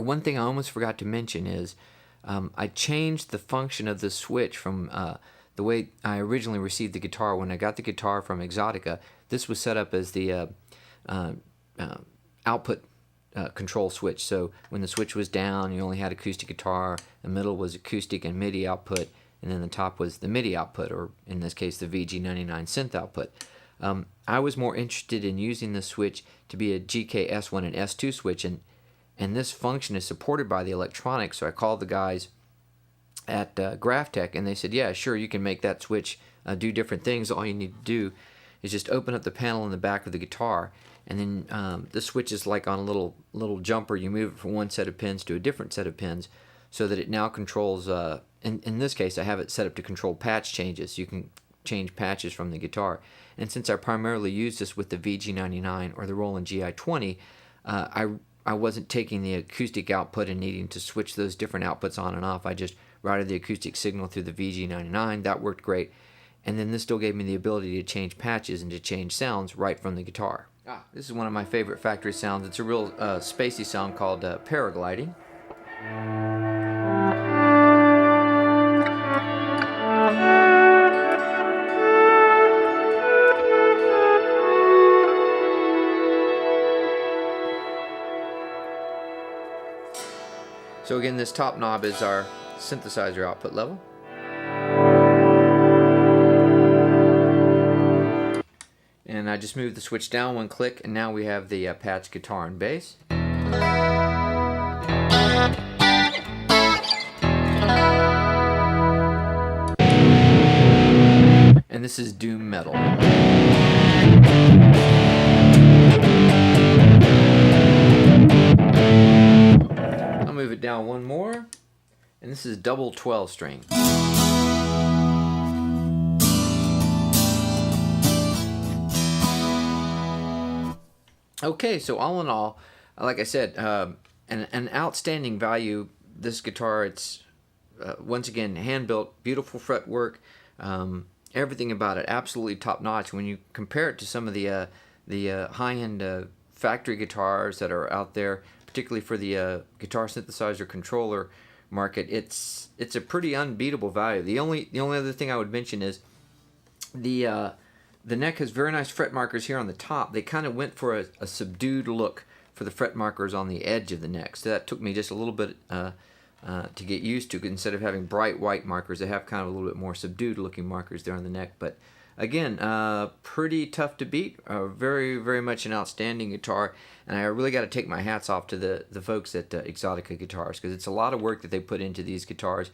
one thing I almost forgot to mention is I changed the function of the switch from the way I originally received the guitar. When I got the guitar from Xotica, this was set up as the output control switch. So when the switch was down, you only had acoustic guitar, the middle was acoustic and MIDI output, and then the top was the MIDI output, or in this case the VG99 synth output. I was more interested in using the switch to be a GK S1 and S2 switch, and this function is supported by the electronics. So I called the guys at Graphtech, and they said, yeah, sure, you can make that switch do different things. All you need to do is just open up the panel in the back of the guitar, and then the switch is like on a little jumper. You move it from one set of pins to a different set of pins, so that it now controls, in this case I have it set up to control patch changes. So you can change patches from the guitar. And since I primarily use this with the VG99 or the Roland GI-20, I wasn't taking the acoustic output and needing to switch those different outputs on and off. I just routed the acoustic signal through the VG99. That worked great. And then this still gave me the ability to change patches and to change sounds right from the guitar. This is one of my favorite factory sounds. It's a real spacey sound called paragliding. So again, this top knob is our synthesizer output level. And I just moved the switch down one click, and now we have the patch guitar and bass. And this is doom metal. Move it down one more, and this is double 12 string. Okay, so all in all, like I said, an outstanding value. This guitar, it's once again hand built, beautiful fretwork, everything about it absolutely top notch. When you compare it to some of the high-end factory guitars that are out there, particularly for the guitar synthesizer controller market, it's a pretty unbeatable value. The only other thing I would mention is the neck has very nice fret markers here on the top. They kind of went for a subdued look for the fret markers on the edge of the neck. So that took me just a little bit to get used to. Instead of having bright white markers, they have kind of a little bit more subdued looking markers there on the neck. But again, pretty tough to beat. Very, very much an outstanding guitar. And I really got to take my hats off to the folks at Xotica Guitars, because it's a lot of work that they put into these guitars.